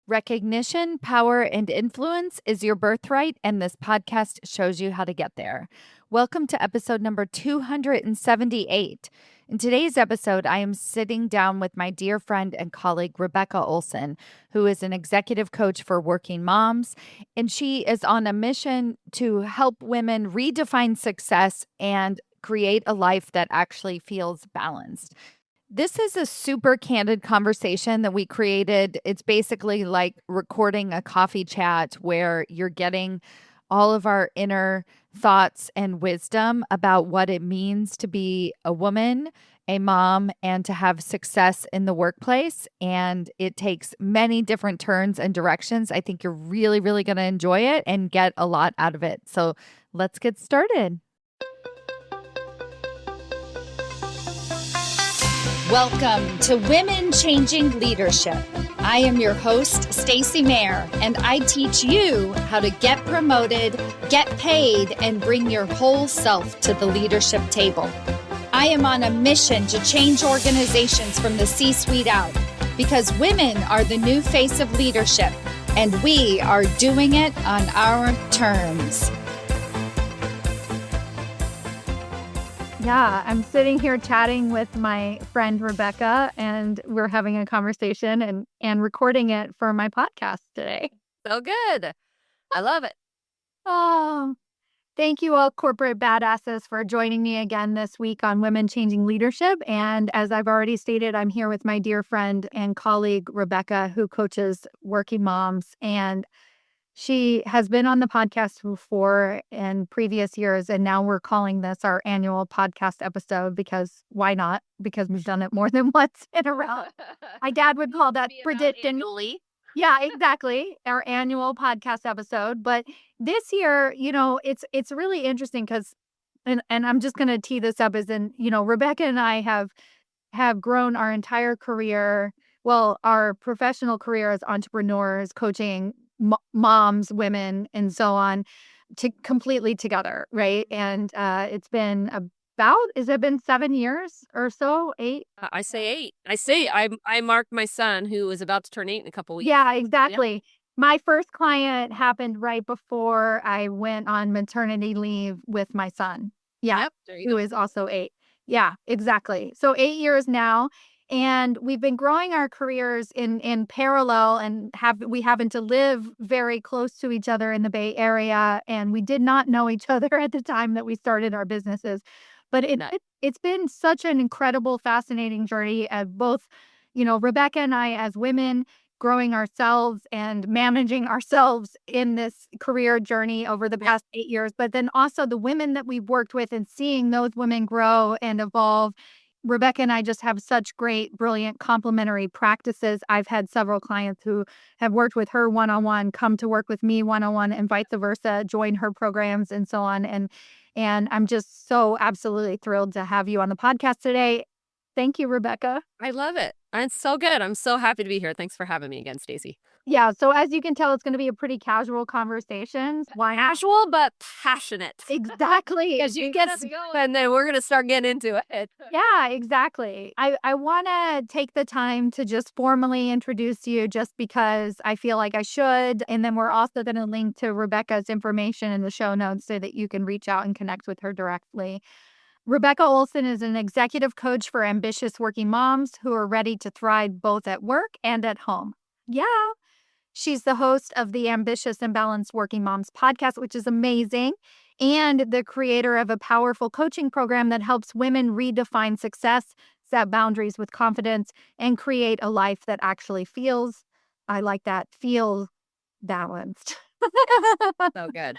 Recognition, power, and influence is your birthright, and this podcast shows you how to get there. Welcome to episode number 278. In today's episode, I am sitting down with my dear friend and colleague, Rebecca Olson, who is an executive coach for working moms, and she is on a mission to help women redefine success and create a life that actually feels balanced. This is a super candid conversation that we created. It's basically like recording a coffee chat where you're getting all of our inner thoughts and wisdom about what it means to be a woman, a mom, and to have success in the workplace. And it takes many different turns and directions. I think you're really, really going to enjoy it and get a lot out of it. So let's get started. Welcome to Women Changing Leadership. I am your host, Stacy Mayer, and I teach you how to get promoted, get paid, and bring your whole self to the leadership table. I am on a mission to change organizations from the C-suite out because women are the new face of leadership, and we are doing it on our terms. Yeah, I'm sitting here chatting with my friend Rebecca, and we're having a conversation and recording it for my podcast today. So good. I love it. Oh, thank you all corporate badasses for joining me again this week on Women Changing Leadership. And as I've already stated, I'm here with my dear friend and colleague Rebecca, who coaches working moms, and she has been on the podcast before in previous years, and now we're calling this our annual podcast episode because why not? Because we've done it more than once in a row. My dad would call that predictably. Yeah, exactly. Our annual podcast episode. But this year, it's really interesting because, and I'm just going to tee this up as in, Rebecca and I have grown our entire career, well, our professional career as entrepreneurs, coaching moms, women, and so on, to completely together, right? And it's been has it been 7 years or so? 8? I say 8. I marked my son who is about to turn 8 in a couple weeks. Yeah, exactly. Yeah. My first client happened right before I went on maternity leave with my son. Yeah, Yep, who is also 8. Yeah, exactly. So 8 years now. And we've been growing our careers in parallel, and we happen to live very close to each other in the Bay Area. And we did not know each other at the time that we started our businesses. But it's been such an incredible, fascinating journey of both, Rebecca and I as women growing ourselves and managing ourselves in this career journey over the past 8 years, but then also the women that we've worked with and seeing those women grow and evolve. Rebecca and I just have such great, brilliant complementary practices. I've had several clients who have worked with her one-on-one, come to work with me one-on-one, and vice versa, join her programs and so on. And I'm just so absolutely thrilled to have you on the podcast today. Thank you, Rebecca. I love it. It's so good. I'm so happy to be here. Thanks for having me again, Stacy. Yeah, so as you can tell, it's going to be a pretty casual conversation. Why casual, but passionate. Exactly. Because you get us going, and then we're going to start getting into it. Yeah, exactly. I want to take the time to just formally introduce you just because I feel like I should. And then we're also going to link to Rebecca's information in the show notes so that you can reach out and connect with her directly. Rebecca Olson is an executive coach for ambitious working moms who are ready to thrive both at work and at home. Yeah. She's the host of the Ambitious and Balanced Working Moms podcast, which is amazing, and the creator of a powerful coaching program that helps women redefine success, set boundaries with confidence, and create a life that actually feels, I like that, feel balanced. So good.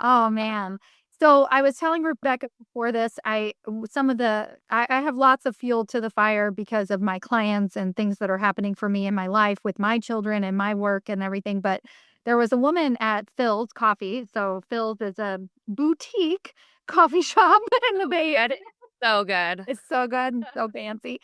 Oh, man. So I was telling Rebecca before this, I have lots of fuel to the fire because of my clients and things that are happening for me in my life with my children and my work and everything. But there was a woman at Phil's Coffee. So Phil's is a boutique coffee shop in the Bay Area. So good. It's so good and so fancy.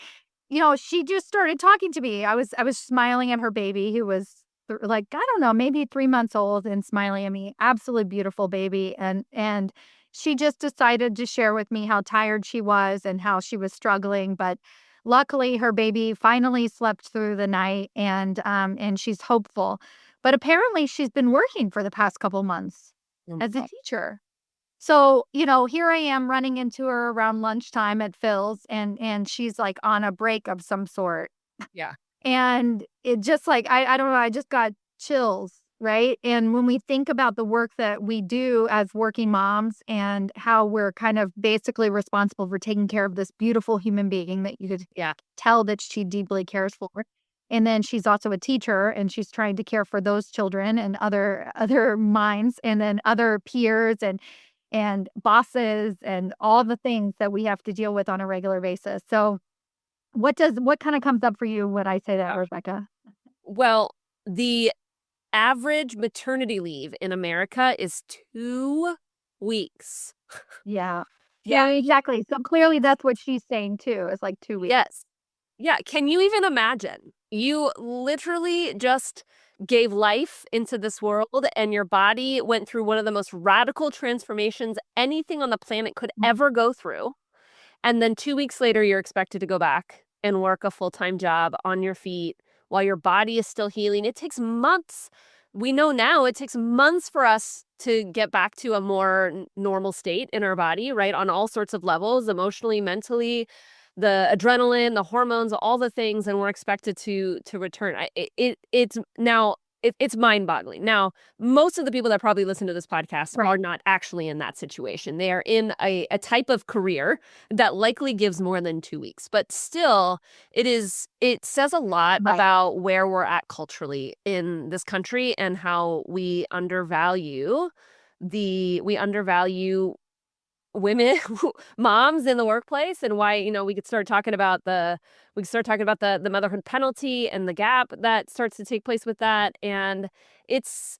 She just started talking to me. I was smiling at her baby who was like, I don't know, maybe 3 months old and smiling at me. Absolutely beautiful baby. And she just decided to share with me how tired she was and how she was struggling. But luckily her baby finally slept through the night, and she's hopeful. But apparently she's been working for the past couple months as a teacher. So, here I am running into her around lunchtime at Phil's, and she's like on a break of some sort. Yeah. And it just like I don't know, I just got chills, right? And when we think about the work that we do as working moms and how we're kind of basically responsible for taking care of this beautiful human being that you could Yeah. tell that she deeply cares for. And then she's also a teacher and she's trying to care for those children and other minds and then other peers and bosses and all the things that we have to deal with on a regular basis. So what kinda comes up for you when I say that, Yeah. Rebecca? Well, the average maternity leave in America is 2 weeks. Yeah. Yeah. Yeah, exactly. So clearly that's what she's saying too, is like 2 weeks. Yes. Yeah, can you even imagine? You literally just gave life into this world, and your body went through one of the most radical transformations anything on the planet could Mm, ever go through, and then 2 weeks later, you're expected to go back and work a full-time job on your feet while your body is still healing. It takes months. We know now it takes months for us to get back to a more normal state in our body, right? On all sorts of levels, emotionally, mentally, the adrenaline, the hormones, all the things, and we're expected to return. It's now it's mind-boggling. Now, most of the people that probably listen to this podcast right, are not actually in that situation. They are in a type of career that likely gives more than 2 weeks. But still, it says a lot right. about where we're at culturally in this country and how we undervalue women, moms in the workplace, and why, we could start talking about the motherhood penalty and the gap that starts to take place with that. And it's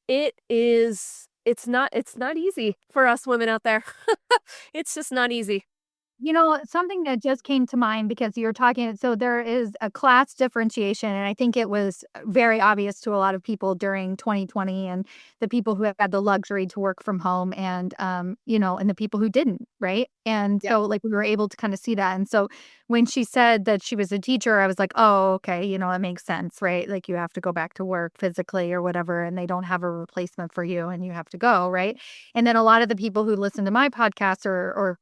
it's not easy for us women out there. It's just not easy. Something that just came to mind because you're talking so there is a class differentiation, and I think it was very obvious to a lot of people during 2020 and the people who have had the luxury to work from home and the people who didn't, right? And Yeah. so like we were able to kind of see that. And so when she said that she was a teacher, I was like, "Oh, okay, it makes sense, right? Like you have to go back to work physically or whatever and they don't have a replacement for you and you have to go, right?" And then a lot of the people who listen to my podcast or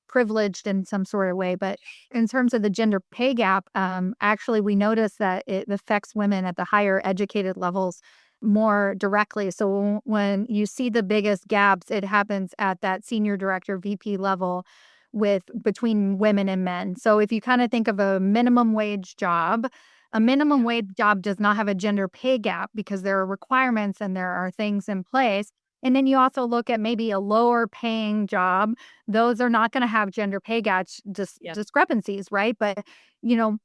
privileged in some sort of way. But in terms of the gender pay gap, actually, we notice that it affects women at the higher educated levels more directly. So when you see the biggest gaps, it happens at that senior director VP level with between women and men. So if you kind of think of a minimum wage job, a minimum wage job does not have a gender pay gap because there are requirements and there are things in place. And then you also look at maybe a lower paying job, those are not gonna have gender pay gaps Yeah. discrepancies, right? But,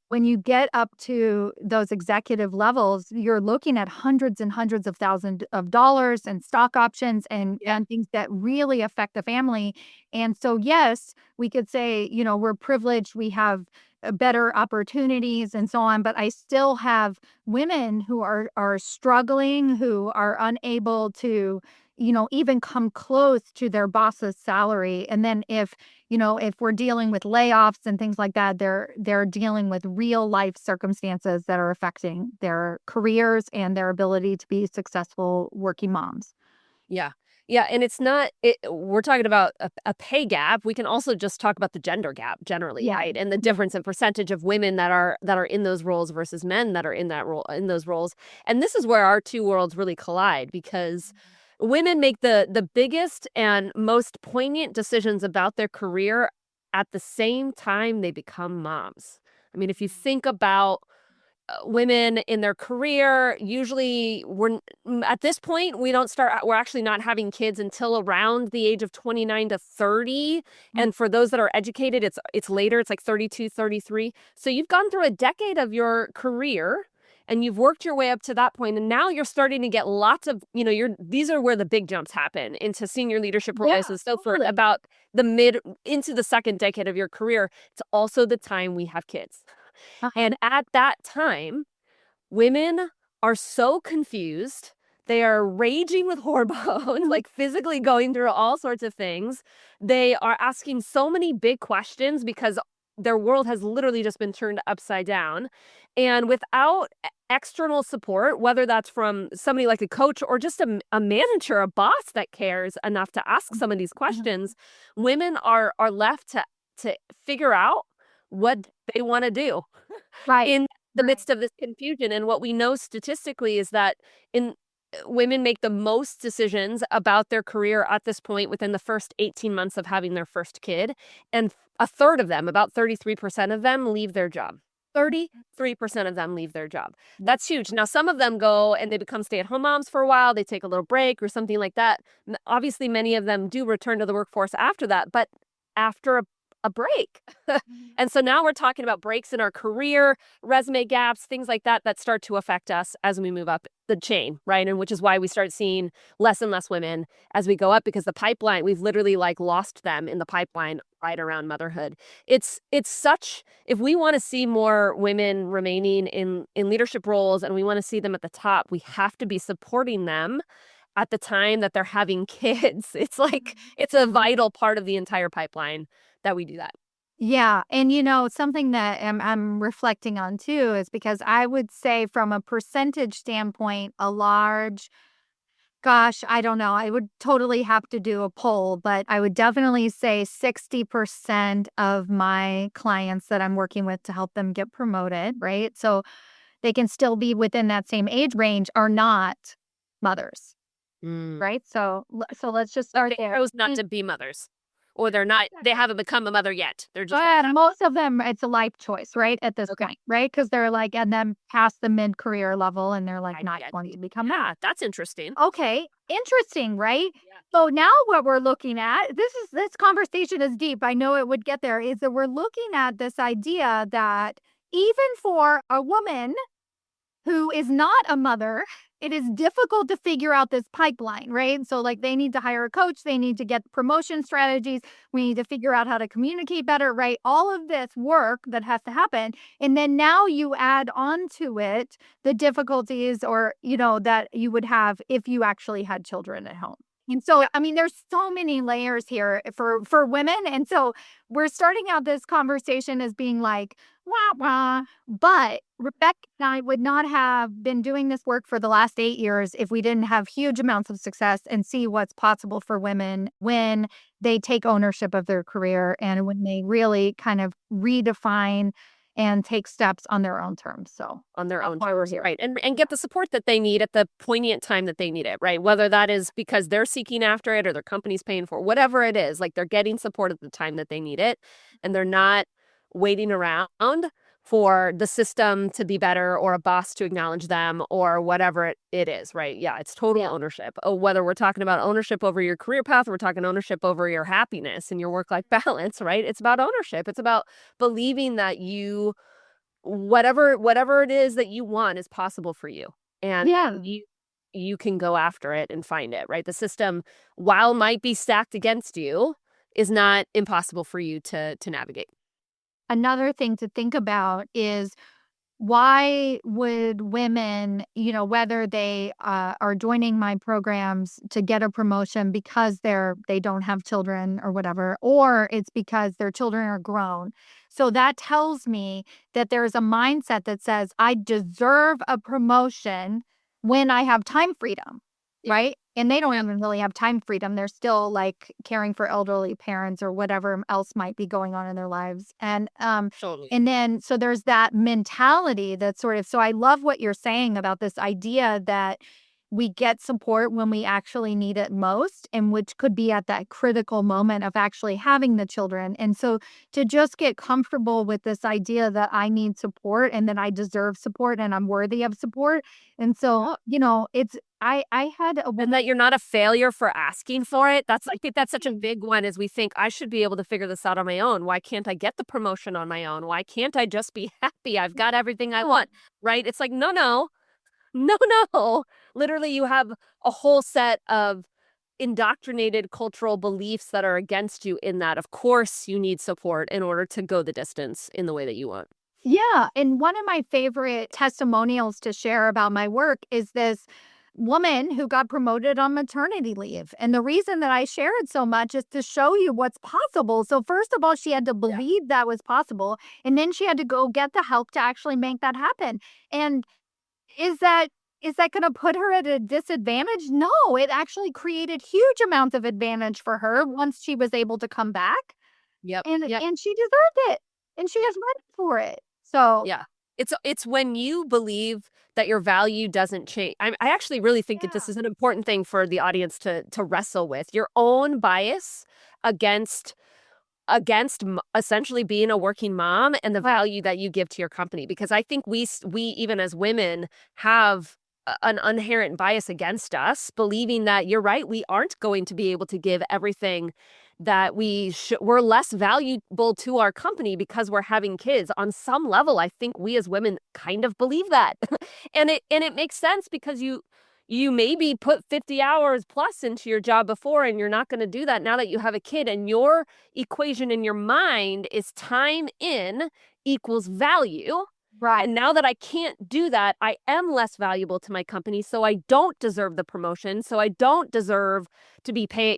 when you get up to those executive levels, you're looking at hundreds and hundreds of thousands of dollars and stock options and Yeah. and things that really affect the family. And so, yes, we could say, we're privileged, we have, better opportunities and so on, but I still have women who are struggling, who are unable to even come close to their boss's salary. And then if we're dealing with layoffs and things like that, they're dealing with real life circumstances that are affecting their careers and their ability to be successful working moms. Yeah. Yeah, and we're talking about a pay gap. We can also just talk about the gender gap generally, Yeah. right? And the difference in percentage of women that are in those roles versus men that are in those roles. And this is where our two worlds really collide because women make the biggest and most poignant decisions about their career at the same time they become moms. I mean, if you think about women in their career, usually at this point we're actually not having kids until around the age of 29 to 30, Mm. and for those that are educated it's later, it's like 32, 33. So you've gone through a decade of your career and you've worked your way up to that point, and now you're starting to get lots of, these are where the big jumps happen into senior leadership Yeah, roles and so forth. totally. About the mid into the second decade of your career, it's also the time we have kids. Uh-huh. And at that time, women are so confused. They are raging with hormones, like physically going through all sorts of things. They are asking so many big questions because their world has literally just been turned upside down. And without external support, whether that's from somebody like a coach or just a manager, a boss that cares enough to ask some of these Mhm. questions, women are left to figure out what they want to do Right. in the Right. midst of this confusion. And what we know statistically is that in women make the most decisions about their career at this point within the first 18 months of having their first kid, and a third of them, about 33% of them, leave their job. 33% of them leave their job. That's huge. Now, some of them go and they become stay-at-home moms for a while, they take a little break or something like that. Obviously, many of them do return to the workforce after that, but after a break. And so now we're talking about breaks in our career, resume gaps, things like that that start to affect us as we move up the chain, right? And which is why we start seeing less and less women as we go up, because the pipeline, we've literally like lost them in the pipeline right around motherhood. It's such, if we want to see more women remaining in leadership roles and we want to see them at the top, we have to be supporting them at the time that they're having kids. It's like it's a vital part of the entire pipeline that we do that. Yeah, and something that I'm reflecting on too is because I would say from a percentage standpoint, a large gosh, I don't know. I would totally have to do a poll, but I would definitely say 60% of my clients that I'm working with to help them get promoted, right? So they can still be within that same age range are not mothers, Mm. right? So let's just start They there. chose not to be mothers, or they haven't become a mother yet. They're just But most of them, it's a life choice, right? At this okay. point, right? Because they're like, and then past the mid career level, and they're like I not get going you. to become that. Yeah, that's interesting. Okay, interesting, right? Yeah. So now what we're looking at, this conversation is deep. I know it would get there, is that we're looking at this idea that even for a woman who is not a mother, it is difficult to figure out this pipeline, right? So, like, they need to hire a coach, they need to get promotion strategies, we need to figure out how to communicate better, right? All of this work that has to happen. And then now you add on to it the difficulties or, that you would have if you actually had children at home. And so, I mean, there's so many layers here for women. And so we're starting out this conversation as being like, wah, wah. But Rebecca and I would not have been doing this work for the last 8 years if we didn't have huge amounts of success and see what's possible for women when they take ownership of their career and when they really kind of redefine and take steps on their own terms. So On their that's own why we're terms, here. right, and get the support that they need at the poignant time that they need it, right? Whether that is because they're seeking after it or their company's paying for it, whatever it is, like, they're getting support at the time that they need it, and they're not waiting around for the system to be better or a boss to acknowledge them or whatever it is, right? Yeah, it's total Yeah. ownership. Oh, whether we're talking about ownership over your career path, or we're talking ownership over your happiness and your work-life balance, right? It's about ownership. It's about believing that whatever it is that you want is possible for you, and Yeah. you can go after it and find it, right? The system, while might be stacked against you, is not impossible for you to navigate. Another thing to think about is why would women, whether they are joining my programs to get a promotion because they don't have children or whatever, or it's because their children are grown. So that tells me that there's a mindset that says I deserve a promotion when I have time freedom, Yeah, right? And they don't even really have time freedom. They're still like caring for elderly parents or whatever else might be going on in their lives. totally. And then so there's that mentality that sort of so I love what you're saying about this idea that we get support when we actually need it most, and which could be at that critical moment of actually having the children. And so to just get comfortable with this idea that I need support and that I deserve support and I'm worthy of support. And so, it's I had a And woman. that you're not a failure for asking for it. That's, I think that's such a big one, is we think I should be able to figure this out on my own. Why can't I get the promotion on my own? Why can't I just be happy? I've got everything I want, right? It's like, no, no, no, no. Literally, you have a whole set of indoctrinated cultural beliefs that are against you in that. Of course, you need support in order to go the distance in the way that you want. Yeah, and one of my favorite testimonials to share about my work is this woman who got promoted on maternity leave. And the reason that I share it so much is to show you what's possible. So, first of all, she had to Yeah. believe that was possible. And then she had to go get the help to actually make that happen. And is that is that going to put her at a disadvantage? No, it actually created huge amounts of advantage for her once she was able to come back. Yep. And Yep. and she deserved it. And she has money for it. So, Yeah. It's when you believe that your value doesn't change. I actually really think that this yeah. is an important thing for the audience to wrestle with. Your own bias against essentially being a working mom and the value that you give to your company, because I think we even as women have an inherent bias against us, believing that you're right, we aren't going to be able to give everything that we're less valuable to our company because we're having kids. On some level, I think we as women kind of believe that. And it makes sense because you maybe put 50 hours plus into your job before, and you're not going to do that now that you have a kid, and your equation in your mind is time in equals value. Right. And now that I can't do that, I am less valuable to my company, so I don't deserve the promotion, so I don't deserve to be paid,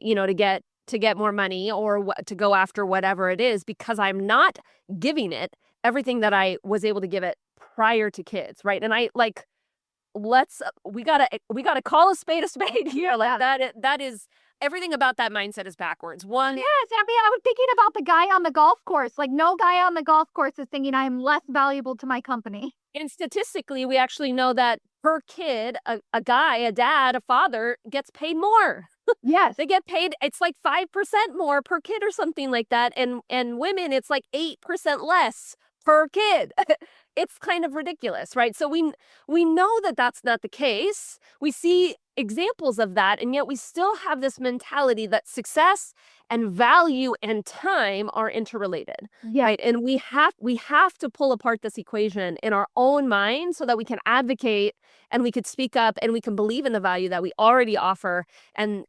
to get more money, or to go after whatever it is, because I'm not giving it everything that I was able to give it prior to kids, right? And I like let's we gotta call a spade here. Like that is everything about that mindset is backwards. One, Yes, I mean, I was thinking about the guy on the golf course. Like, no guy on the golf course is thinking I am less valuable to my company. and statistically, we actually know that per kid, a guy, a dad, a father gets paid more. Yes. They get paid, it's like 5% more per kid or something like that, and women, it's like 8% less per kid. It's kind of ridiculous, right? So we know that that's not the case. We see examples of that, and yet we still have this mentality that success and value and time are interrelated, Yes. right? And we have to pull apart this equation in our own mind so that we can advocate and we could speak up and we can believe in the value that we already offer, and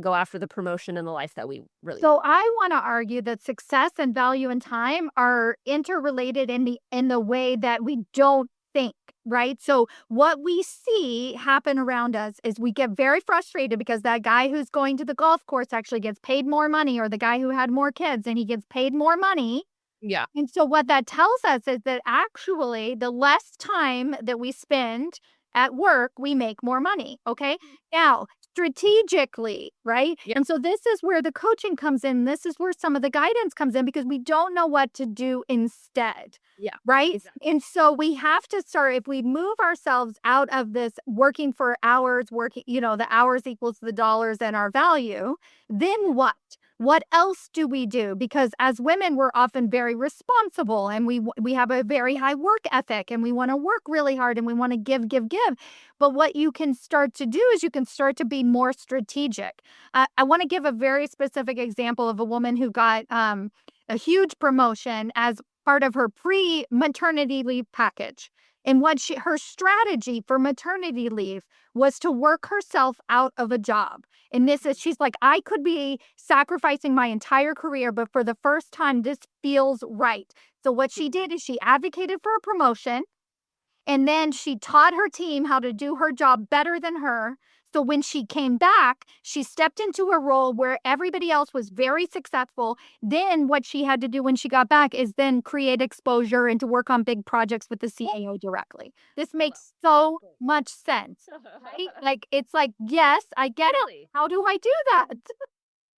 go after the promotion and the life that we really So I want to argue that success and value and time are interrelated in the way that we don't think, right? So what we see happen around us is we get very frustrated because that guy who's going to the golf course actually gets paid more money, or the guy who had more kids and he gets paid more money. Yeah. And so what that tells us is that actually the less time that we spend at work, we make more money. Okay. Now, strategically, right? Yeah. And so this is where the coaching comes in. This is where some of the guidance comes in because we don't know what to do instead. Yeah. Right. Exactly. And so we have to start, if we move ourselves out of this working for hours, working, the hours equals the dollars and our value, then what? What else do we do? Because as women, we're often very responsible, and we have a very high work ethic, and we want to work really hard, and we want to give, give, give. But what you can start to do is you can start to be more strategic. I want to give a very specific example of a woman who got a huge promotion as part of her pre-maternity leave package. And her strategy for maternity leave was to work herself out of a job. And she's like, I could be sacrificing my entire career, but for the first time, this feels right. So what she did is she advocated for a promotion, and then she taught her team how to do her job better than her. So when she came back, she stepped into a role where everybody else was very successful. Then what she had to do when she got back is then create exposure and to work on big projects with the CAO directly. This makes so much sense, right? Like, it's like, yes, I get it. Really? How do I do that?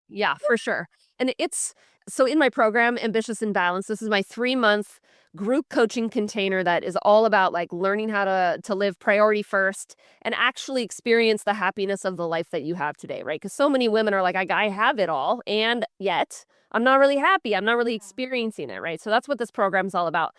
Yeah, for sure. And it's so in my program, Ambitious and Balanced, this is my 3-month group coaching container that is all about like learning how to live priority first and actually experience the happiness of the life that you have today, right? Because so many women are like, I have it all, and yet I'm not really happy. I'm not really experiencing it, right? So that's what this program's all about.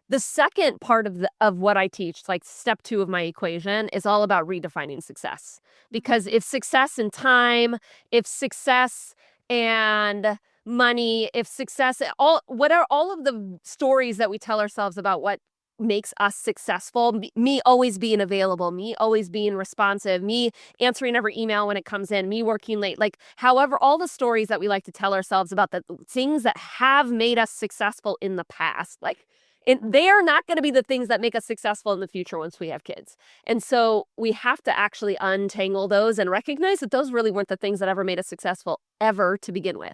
The second part of what I teach, like step 2 of my equation, is all about redefining success. Because if success and time, if success and money, if success, what are all of the stories that we tell ourselves about what makes us successful, me always being available, me always being responsive, me answering every email when it comes in, me working late, like however, all the stories that we like to tell ourselves about the things that have made us successful in the past, like they are not going to be the things that make us successful in the future once we have kids. And so we have to actually untangle those and recognize that those really weren't the things that ever made us successful ever to begin with.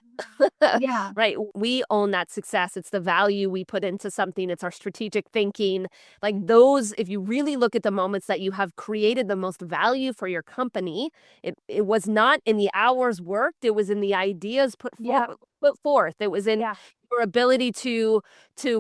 Yeah. Right? We own that success. It's the value we put into something. It's our strategic thinking. Like those, if you really look at the moments that you have created the most value for your company, it was not in the hours worked. It was in the ideas Yeah. put forth. It was in Yeah. your ability to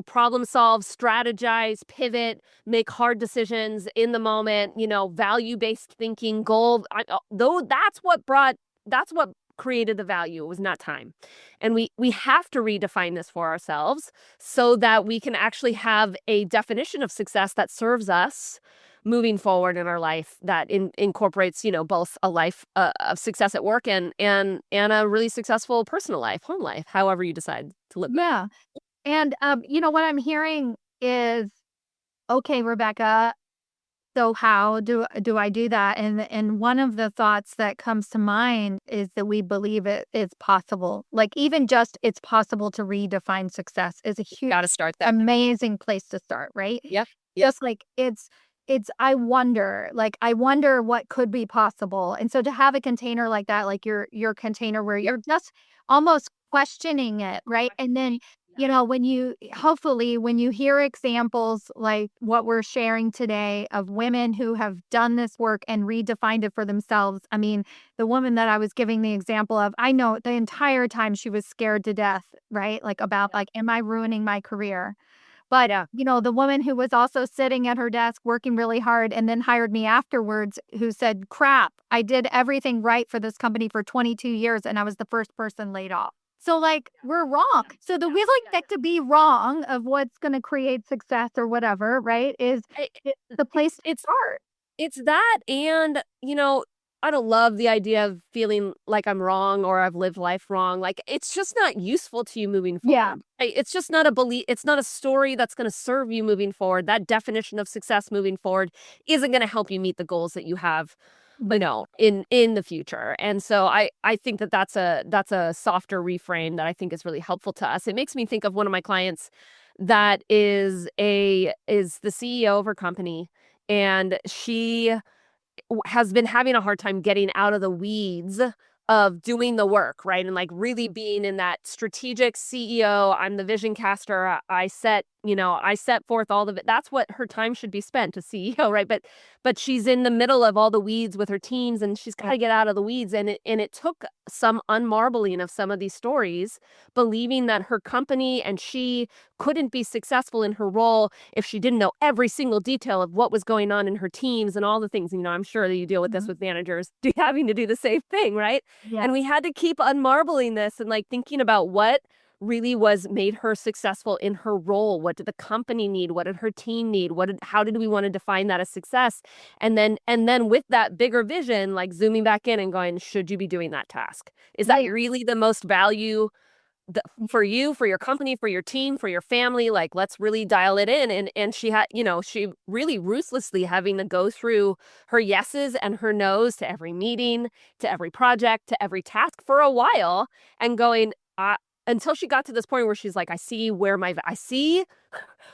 problem solve, strategize, pivot, make hard decisions in the moment, value-based thinking, though that's what created the value. It was not time. And we have to redefine this for ourselves so that we can actually have a definition of success that serves us moving forward in our life, that incorporates, both a life of success at work and a really successful personal life, home life, however you decide to live that. Yeah. And, what I'm hearing is, okay, Rebecca, so how do I do that? And one of the thoughts that comes to mind is that we believe it is possible. Like even just it's possible to redefine success is a huge, Got to start that. amazing place to start, right? Yep. Yep. Just like it's I wonder what could be possible. And so to have a container like that, like your container where you're just almost questioning it, right? And then when you hopefully when you hear examples like what we're sharing today of women who have done this work and redefined it for themselves. I mean, the woman that I was giving the example of, I know the entire time she was scared to death, right? Like about like, am I ruining my career? But, Yeah. the woman who was also sitting at her desk working really hard and then hired me afterwards who said, crap, I did everything right for this company for 22 years and I was the first person laid off. So, like, we're wrong. So, the we like that to be wrong of what's going to create success or whatever, right? I- Is the place to It's start. It's that, and, I don't love the idea of feeling like I'm wrong or I've lived life wrong. Like, it's just not useful to you moving Yeah. forward. It's just not a belief. It's not a story that's going to serve you moving forward. That definition of success moving forward isn't going to help you meet the goals that you have, in the future. And so I think that that's a softer reframe that I think is really helpful to us. It makes me think of one of my clients that is the CEO of her company, and she has been having a hard time getting out of the weeds of doing the work, right? And like really being in that strategic CEO, I'm the vision caster. I set forth all of it. That's what her time should be spent, to CEO, right? But she's in the middle of all the weeds with her teams, and she's got to get out of the weeds. And it took some unmarbling of some of these stories, believing that her company and she couldn't be successful in her role if she didn't know every single detail of what was going on in her teams and all the things. I'm sure that you deal with this Mhm. with managers having to do the same thing, right? Yeah. And we had to keep unmarbling this and like thinking about what really was made her successful in her role. What did the company need? What did her team need? How did we want to define that as success? And then with that bigger vision, like zooming back in and going, should you be doing that task? Is that Right. really the most value for you, for your company, for your team, for your family? Like, let's really dial it in. And she really ruthlessly having to go through her yeses and her nos to every meeting, to every project, to every task for a while, and going until she got to this point where she's like, I see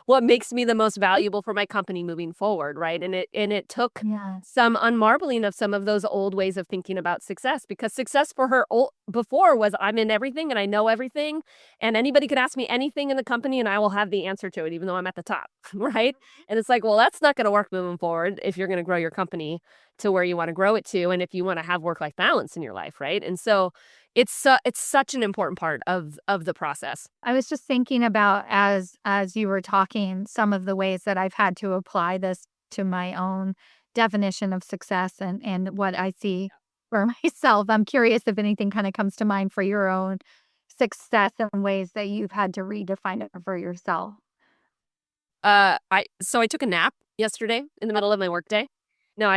what makes me the most valuable for my company moving forward, right? And it took Yes. some unmarbling of some of those old ways of thinking about success, because success for her before was, I'm in everything and I know everything, and anybody could ask me anything in the company and I will have the answer to it even though I'm at the top, right? And it's like, well, that's not going to work moving forward if you're going to grow your company to where you want to grow it to, and if you want to have work-life balance in your life, right? And so it's such an important part of the process. I was just thinking about as you were talking, some of the ways that I've had to apply this to my own definition of success and what I see for myself. I'm curious if anything kind of comes to mind for your own success and ways that you've had to redefine it for yourself. I took a nap yesterday in the middle of my workday. No,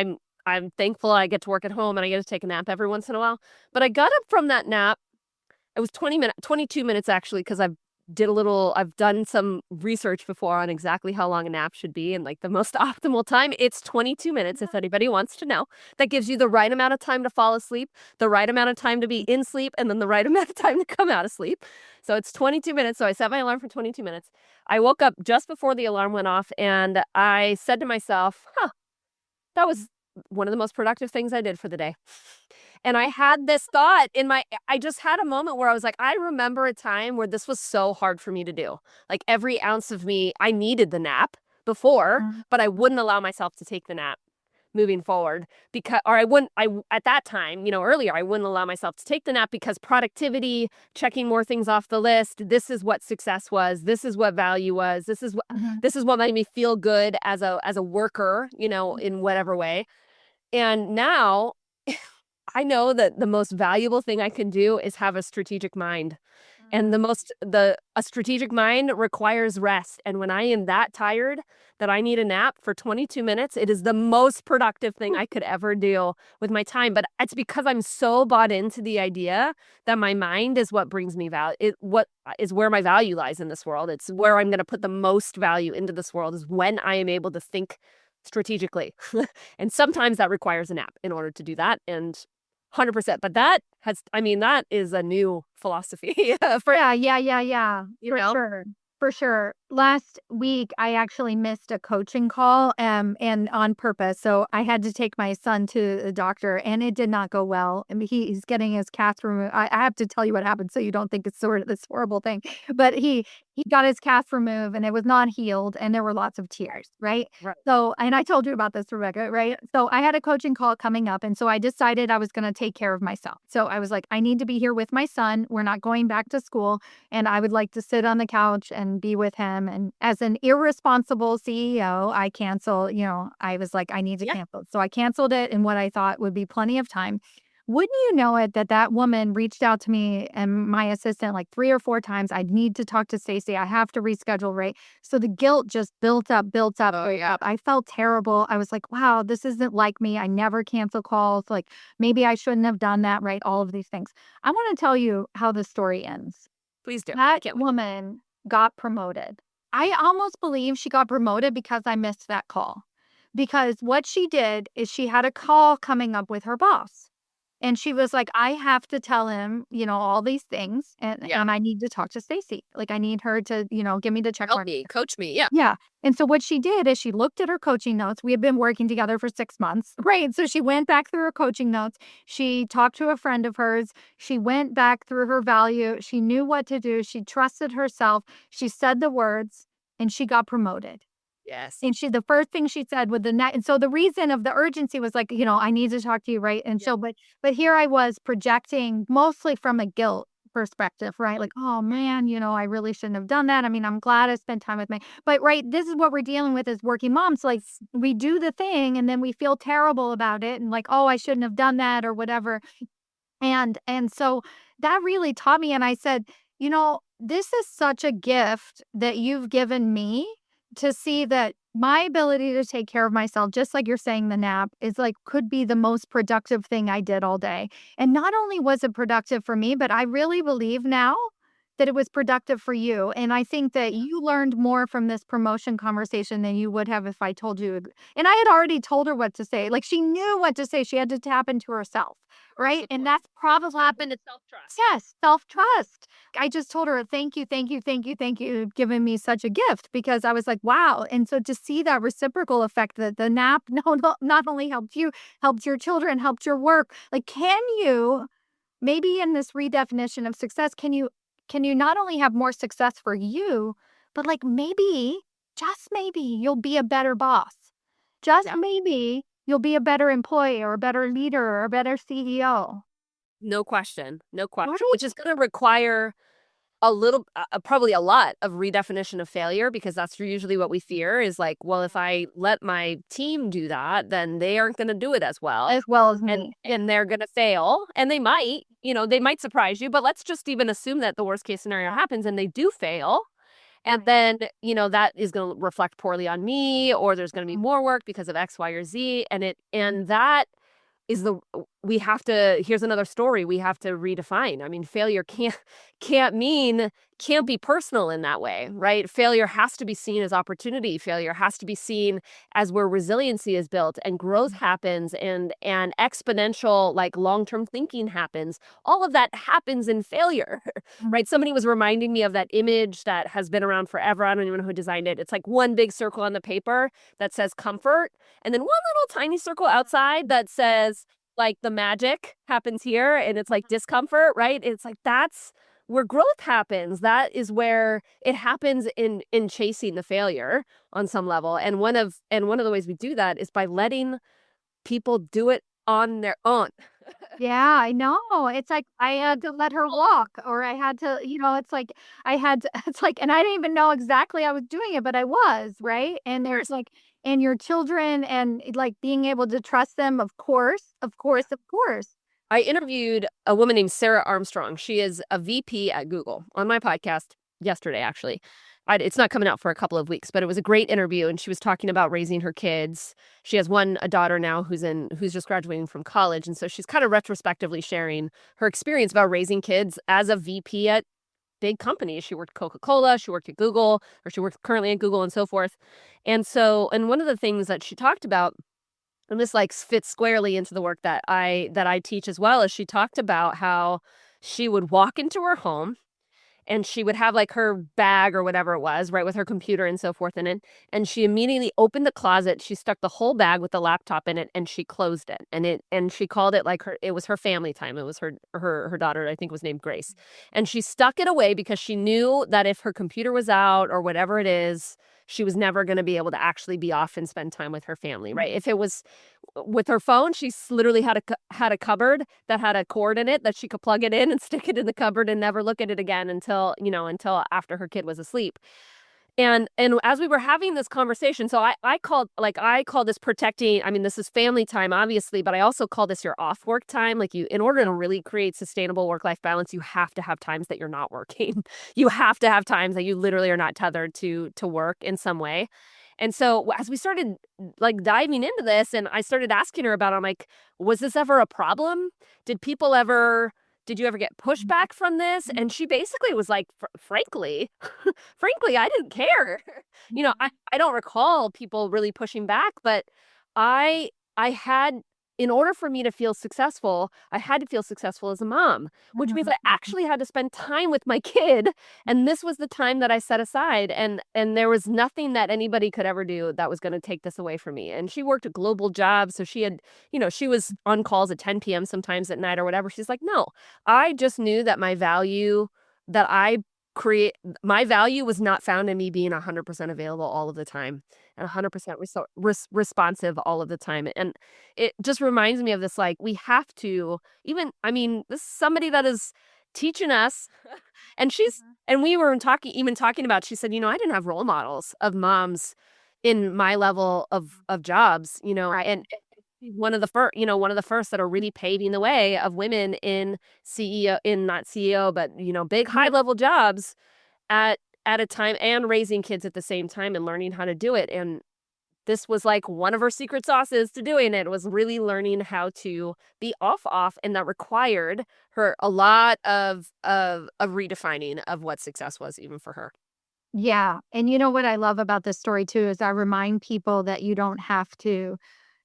I'm thankful I get to work at home and I get to take a nap every once in a while. But I got up from that nap. It was 22 minutes actually, because I've done some research before on exactly how long a nap should be and like the most optimal time. It's 22 minutes, if anybody wants to know. That gives you the right amount of time to fall asleep, the right amount of time to be in sleep, and then the right amount of time to come out of sleep. So it's 22 minutes. So I set my alarm for 22 minutes. I woke up just before the alarm went off and I said to myself, that was one of the most productive things I did for the day. And I had this thought I just had a moment where I was like, I remember a time where this was so hard for me to do. Like every ounce of me, I needed the nap before, Mhm. but I wouldn't allow myself to take the nap moving forward at that time, earlier, I wouldn't allow myself to take the nap because productivity, checking more things off the list, this is what success was. This is what value was. Mhm. This is what made me feel good as a worker, in whatever way. And now I know that the most valuable thing I can do is have a strategic mind. And a strategic mind requires rest. And when I am that tired that I need a nap for 22 minutes, it is the most productive thing I could ever do with my time. But it's because I'm so bought into the idea that my mind is what brings me value. What is where my value lies in this world. It's where I'm going to put the most value into this world is when I am able to think strategically. And sometimes that requires a nap in order to do that. And 100%. But that is a new philosophy for, Yeah, yeah, yeah, yeah, you for know, sure, for sure. Last week, I actually missed a coaching call, and on purpose. So I had to take my son to the doctor, and it did not go well. I mean, he's getting his cath removed. I have to tell you what happened, so you don't think it's sort of this horrible thing. But he got his cath removed, and it was not healed, and there were lots of tears, right? right. So, and I told you about this, Rebecca, right? So I had a coaching call coming up. And so I decided I was going to take care of myself. So I was like, I need to be here with my son. We're not going back to school. And I would like to sit on the couch and be with him. And as an irresponsible CEO, I cancel, I was like, I need to Yeah. cancel. So I canceled it in what I thought would be plenty of time. Wouldn't you know it that woman reached out to me and my assistant like 3 or 4 times. I need to talk to Stacy. I have to reschedule, right? So the guilt just built up, built up, built up. I felt terrible. I was like, wow, this isn't like me. I never cancel calls. Like maybe I shouldn't have done that, right? All of these things. I want to tell you how the story ends. Please do. I That can't wait. woman got promoted. I almost believe she got promoted because I missed that call. Because what she did is she had a call coming up with her boss. And she was like, "I have to tell him, all these things, and Yeah. I need to talk to Stacy. Like, I need her to, give me the check Help mark." me, coach me. Yeah. Yeah. And so what she did is she looked at her coaching notes. We had been working together for 6 months. Right. So she went back through her coaching notes. She talked to a friend of hers. She went back through her value. She knew what to do. She trusted herself. She said the words and she got promoted. Yes. And the first thing she said with the net, and so the reason of the urgency was like, I need to talk to you, right? And Yeah. so, but here I was projecting mostly from a guilt perspective, right? Like, oh man, I really shouldn't have done that. I mean, I'm glad I spent time with but right, this is what we're dealing with as working moms. Like, we do the thing and then we feel terrible about it and like, oh, I shouldn't have done that or whatever. And so that really taught me, and I said, "This is such a gift that you've given me to see that my ability to take care of myself, just like you're saying the nap, is like could be the most productive thing I did all day." And not only was it productive for me, but I really believe now that it was productive for you. And I think that you learned more from this promotion conversation than you would have if I told you. And I had already told her what to say. Like she knew what to say. She had to tap into herself. Right? Of And course. that's probably Happen to self-trust. yes, self-trust. I just told her, "Thank you, thank you, thank you, thank you. You've given me such a gift," because I was like, "Wow." And so to see that reciprocal effect that the nap not only helped you, helped your children, helped your work. Like, can you maybe in this redefinition of success, can you not only have more success for you, but like maybe, just maybe, you'll be a better boss. Just Yeah. maybe you'll be a better employee or a better leader or a better CEO. No question. No What question. do Which is going to require probably a lot of redefinition of failure because that's usually what we fear is like, well, if I let my team do that, then they aren't going to do it as well. as well as And me. they're going to fail and they might surprise you, but let's just even assume that the worst case scenario happens and they do fail. And Right. then, that is going to reflect poorly on me or there's going to be Mhm. more work because of X, Y, or Z. And that is we have to here's another story we have to redefine. I mean, failure can't be personal in that way, right? Failure has to be seen as opportunity. Failure has to be seen as where resiliency is built and growth happens and exponential like long-term thinking happens. All of that happens in failure. Right? Somebody was reminding me of that image that has been around forever. I don't even know who designed it. It's like one big circle on the paper that says comfort, and then one little tiny circle outside that says like the magic happens here, and it's like discomfort, right? It's like that's where growth happens. That is where it happens in chasing the failure on some level. And one of the ways we do that is by letting people do it on their own. Yeah, I know. It's like I had to let her walk or I had to, it's like I had to it's like and I didn't even know exactly I was doing it, but I was, right? And there's like and your children and like being able to trust them, of course, of course, of course. I interviewed a woman named Sarah Armstrong. She is a VP at Google on my podcast yesterday, actually. It's not coming out for a couple of weeks, but it was a great interview. And she was talking about raising her kids. She has a daughter now who's just graduating from college. And so she's kind of retrospectively sharing her experience about raising kids as a VP at big companies. She worked at Coca-Cola, she worked at Google, or she works currently at Google and so forth. And one of the things that she talked about, and this like fits squarely into the work that I teach as well, is she talked about how she would walk into her home and she would have like her bag or whatever it was, right, with her computer and so forth in it. And she immediately opened the closet. She stuck the whole bag with the laptop in it and she closed it. And she called it like it was her family time. It was her daughter, I think, was named Grace. And she stuck it away because she knew that if her computer was out or whatever it is, she was never going to be able to actually be off and spend time with her family, right? If it was with her phone, she literally had a cupboard that had a cord in it that she could plug it in and stick it in the cupboard and never look at it again until after her kid was asleep. And as we were having this conversation, so I call this protecting. I mean, this is family time, obviously, but I also call this your off work time. Like in order to really create sustainable work-life balance, you have to have times that you're not working. You have to have times that you literally are not tethered to work in some way. And so as we started like diving into this and I started asking her about it, I'm like, was this ever a problem? Did you ever get pushback from this? And she basically was like, frankly, frankly, I didn't care. I don't recall people really pushing back, but I had, in order for me to feel successful, I had to feel successful as a mom, which means I actually had to spend time with my kid. And this was the time that I set aside. And there was nothing that anybody could ever do that was going to take this away from me. And she worked a global job. So she was on calls at 10 p.m. sometimes at night or whatever. She's like, no, I just knew that that I create my value was not found in me being 100% available all of the time and 100% responsive all of the time. And it just reminds me of this, like, we have to I mean, this is somebody that is teaching us and and we were talking about, she said, I didn't have role models of moms in my level of jobs, and one of the first that are really paving the way of women in not CEO, but big high level jobs at a time, and raising kids at the same time and learning how to do it. And this was like one of her secret sauces to doing it, was really learning how to be off, and that required her a lot of redefining of what success was, even for her. Yeah, and you know what I love about this story too is I remind people that you don't have to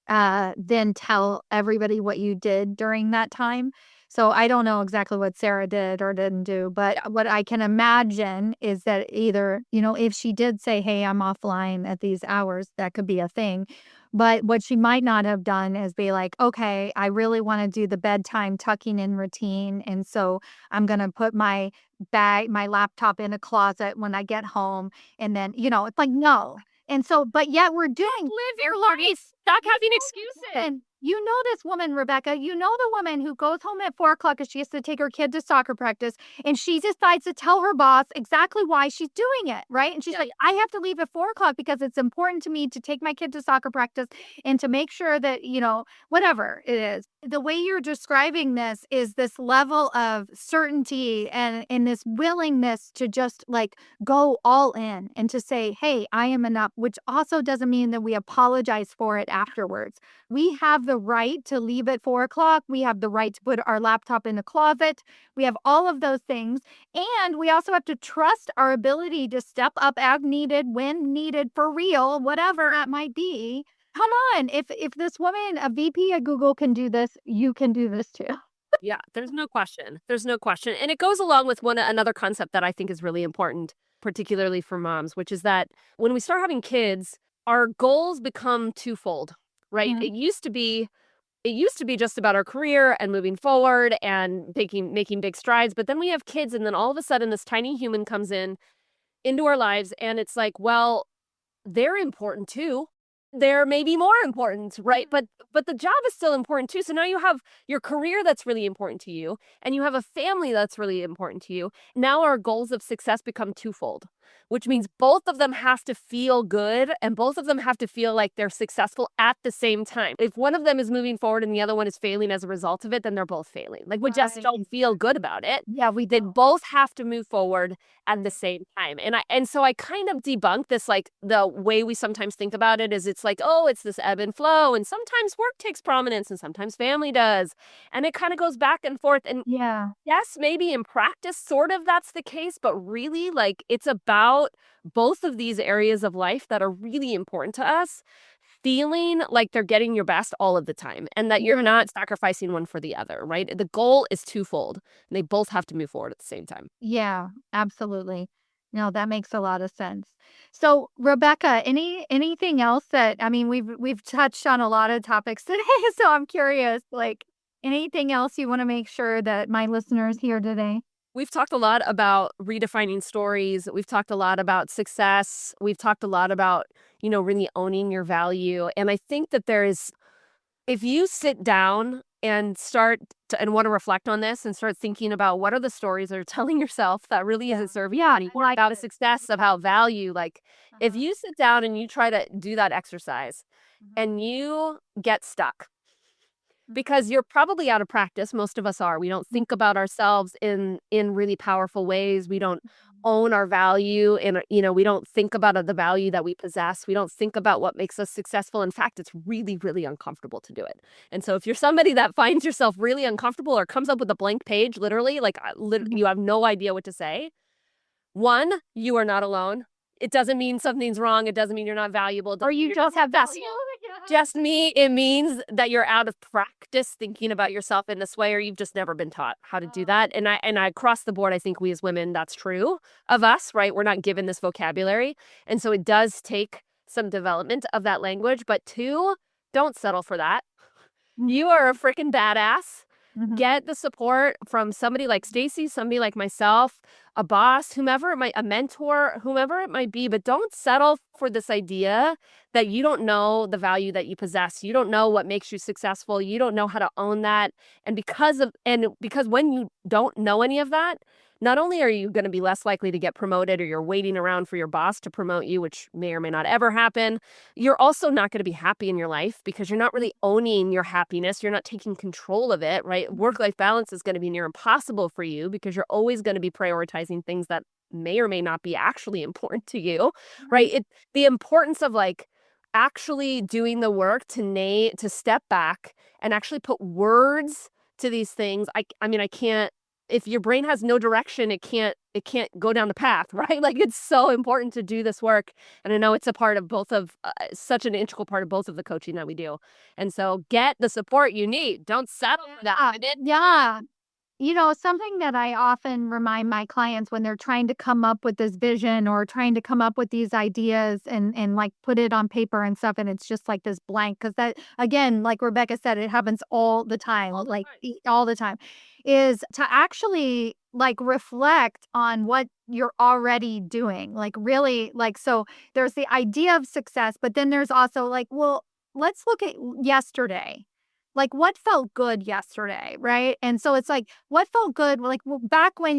then tell everybody what you did during that time. So I don't know exactly what Sarah did or didn't do, but what I can imagine is that either, if she did say, "Hey, I'm offline at these hours," that could be a thing. But what she might not have done is be like, "Okay, I really want to do the bedtime tucking in routine, and so I'm going to put my laptop in a closet when I get home." And then, it's like, no. And so, but yet we're doing Live your life. Stop having excuses. and you know this woman, Rebecca, the woman who goes home at 4 o'clock because she has to take her kid to soccer practice and she decides to tell her boss exactly why she's doing it, right? And she's like, I have to leave at 4 o'clock because it's important to me to take my kid to soccer practice and to make sure that, whatever it is. The way you're describing this is this level of certainty and this willingness to just like go all in and to say, hey, I am enough, which also doesn't mean that we apologize for it afterwards. We have the right to leave at 4 o'clock. We have the right to put our laptop in the closet. We have all of those things. And we also have to trust our ability to step up as needed, when needed, for real, whatever it might be. Come on. If this woman, a VP at Google, can do this, you can do this too. Yeah, there's no question. There's no question. And it goes along with another concept that I think is really important, particularly for moms, which is that when we start having kids, our goals become twofold, right? Mhm. It used to be just about our career and moving forward and making big strides, but then we have kids and then all of a sudden this tiny human comes into our lives and it's like, well, they're important too. They're maybe more important, right? But the job is still important too. So now you have your career that's really important to you and you have a family that's really important to you. Now our goals of success become twofold, which means both of them have to feel good and both of them have to feel like they're successful at the same time. If one of them is moving forward and the other one is failing as a result of it, then they're both failing. Like we just don't feel good about it. Yeah, we They don't. both have to move forward at the same time. And so I kind of debunk this, like the way we sometimes think about it is it's like, oh, it's this ebb and flow and sometimes work takes prominence and sometimes family does. And it kind of goes back and forth. And Yeah. yes, maybe in practice sort of that's the case, but really like it's about both of these areas of life that are really important to us feeling like they're getting your best all of the time and that you're not sacrificing one for the other, right? The goal is twofold and they both have to move forward at the same time. Yeah, absolutely. No, that makes a lot of sense. So, Rebecca, anything else that, I mean, we've touched on a lot of topics today, so I'm curious, like anything else you want to make sure that my listeners hear today? We've talked a lot about redefining stories. We've talked a lot about success. We've talked a lot about, really owning your value. And I think that if you sit down and and want to reflect on this and start thinking about what are the stories that you're telling yourself that really isn't serving you anymore about a success, about value, like if Uh-huh. you sit down and you try to do that exercise Mhm. and you get stuck, Mhm. because you're probably out of practice. Most of us are. We don't Mhm. think about ourselves in really powerful ways. We don't Mhm. own our value and we don't think about the value that we possess. We don't think about what makes us successful. In fact, it's really really uncomfortable to do it. And so if you're somebody that finds yourself really uncomfortable or comes up with a blank page literally, like Mhm. you have no idea what to say, one, you are not alone. It doesn't mean something's wrong. It doesn't mean you're not valuable. It Or doesn't mean you you're just not have value. successful. Yeah. Just me, it means that you're out of practice thinking about yourself in this way, or you've just never been taught how to do Oh. that. And I across the board, I think we as women, that's true of us, right? We're not given this vocabulary. And so it does take some development of that language. But two, don't settle for that. You are a freaking badass. Mhm. Get the support from somebody like Stacy, somebody like myself, a boss, whomever it might, a mentor, whomever it might be, but don't settle for this idea that you don't know the value that you possess. You don't know what makes you successful. You don't know how to own that. And because when you don't know any of that, not only are you going to be less likely to get promoted or you're waiting around for your boss to promote you, which may or may not ever happen, you're also not going to be happy in your life because you're not really owning your happiness. You're not taking control of it, right? Work life balance is going to be near impossible for you because you're always going to be prioritizing things that may or may not be actually important to you, right? Mhm. The importance of like actually doing the work to step back and actually put words to these things. I mean, I can't, if your brain has no direction, it can't go down the path, right? Like it's so important to do this work. And I know it's a part of both of such an integral part of both of the coaching that we do. And so get the support you need. Don't settle for that. Yeah. Something that I often remind my clients when they're trying to come up with this vision or trying to come up with these ideas and like put it on paper and stuff, and it's just like this blank, because that, again, like Rebecca said, it happens all the time, All the like time. all the time, is to actually like reflect on what you're already doing. Like really, like, so there's the idea of success, but then there's also like, well, let's look at yesterday. like what felt good yesterday, right? And so it's like, what felt good? Like back when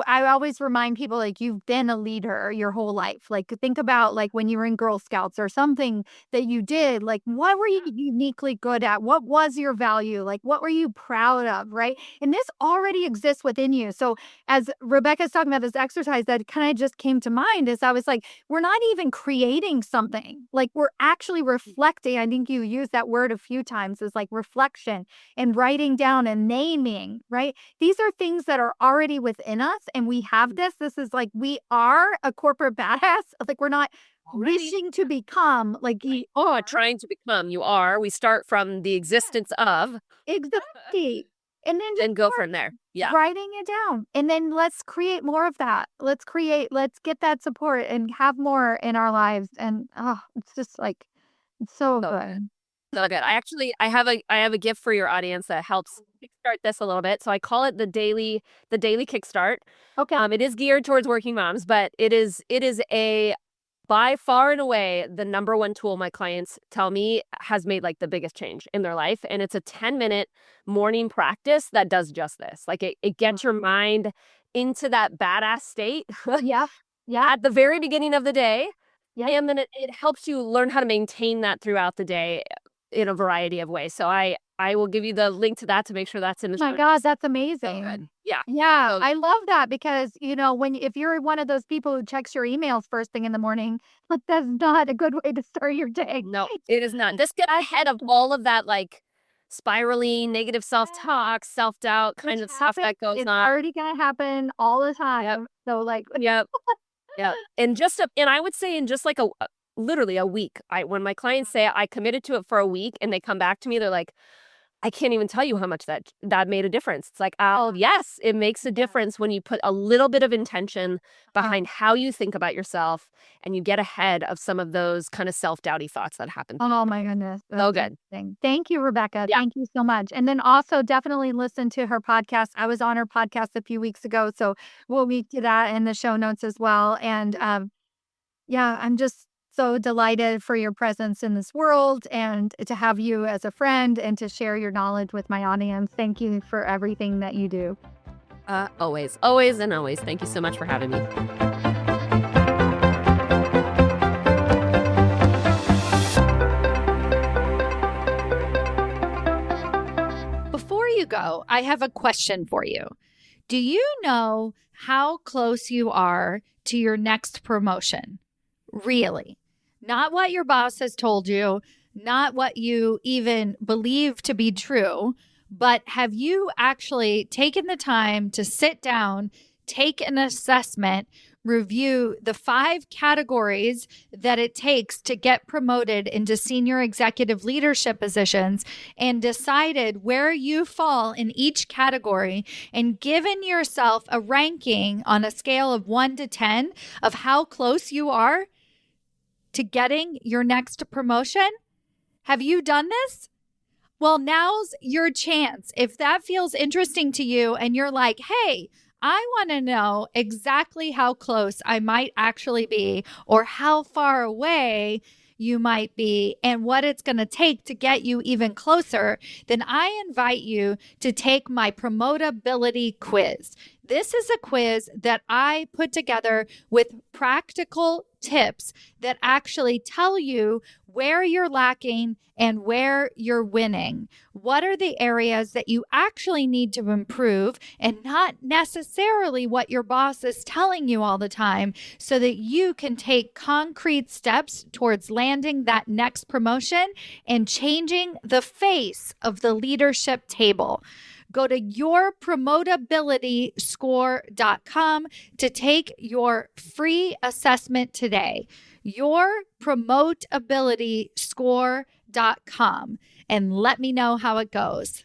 I always remind people, like, you've been a leader your whole life. Like, think about like when you were in Girl Scouts or something that you did, like, what were you uniquely good at? What was your value? Like, what were you proud of, right? And this already exists within you. So as Rebecca's talking about this exercise, that kind of just came to mind is I was like, we're not even creating something. Like, we're actually reflecting. I think you used that word a few times, is like reflection and writing down and naming, right? These are things that are already within us, and we have this. This is like, we are a corporate badass. Like, we're not wishing to become like you are. Trying to become, you are. We start from the existence of, Exactly. And then just and go from there. Yeah. writing it down, and then let's create more of that. Let's get that support and have more in our lives, and, oh, it's just, like, it's so So good. so good. I have a gift for your audience that helps kickstart this a little bit. So I call it the daily kickstart. Okay. It is geared towards working moms, but it is a by far and away the number one tool my clients tell me has made like the biggest change in their life. And it's a 10-minute morning practice that does just this. Like it gets your mind into that badass state Yeah. Yeah. at the very beginning of the day. Yeah. And then it helps you learn how to maintain that throughout the day in a variety of ways. So I will give you the link to that to make sure that's in the My show god, notes. that's So amazing. good. Yeah. Yeah, So I love that because, when if you're one of those people who checks your emails first thing in the morning, like, that's not a good way to start your day. no, it is not. This gets ahead of all of that like spiraling, negative self-talk, self-doubt Which kind of stuff happens, that goes it's on. already gonna happen all the Yep. time. So, like, Yep. Yeah, and I would say in just like literally a week. When my clients say I committed to it for a week and they come back to me, they're like, I can't even tell you how much that made a difference. It's like, oh yes, it makes a difference when you put a little bit of intention uh, behind how you think about yourself and you get ahead of some of those kind of self-doubty thoughts that happen. oh my goodness, So that's good. amazing. Thank you, Rebecca. Yeah. Thank you so much. And then also definitely listen to her podcast. I was on her podcast a few weeks ago, so we'll link to that in the show notes as well. And yeah, I'm just so delighted for your presence in this world and to have you as a friend and to share your knowledge with my audience. Thank you for everything that you do. Always, always, and always. Thank you so much for having me. Before you go, I have a question for you. Do you know how close you are to your next promotion? Really? Not what your boss has told you, not what you even believe to be true, but have you actually taken the time to sit down, take an assessment, review the 5 categories that it takes to get promoted into senior executive leadership positions and decided where you fall in each category and given yourself a ranking on a scale of 1 to 10 of how close you are to getting your next promotion? Have you done this? Well, now's your chance. If that feels interesting to you and you're like, hey, I want to know exactly how close I might actually be or how far away you might be and what it's going to take to get you even closer, then I invite you to take my promotability quiz. This is a quiz that I put together with practical tips that actually tell you where you're lacking and where you're winning. What are the areas that you actually need to improve and not necessarily what your boss is telling you all the time so that you can take concrete steps towards landing that next promotion and changing the face of the leadership table. Go to yourpromotabilityscore.com to take your free assessment today. Yourpromotabilityscore.com and let me know how it goes.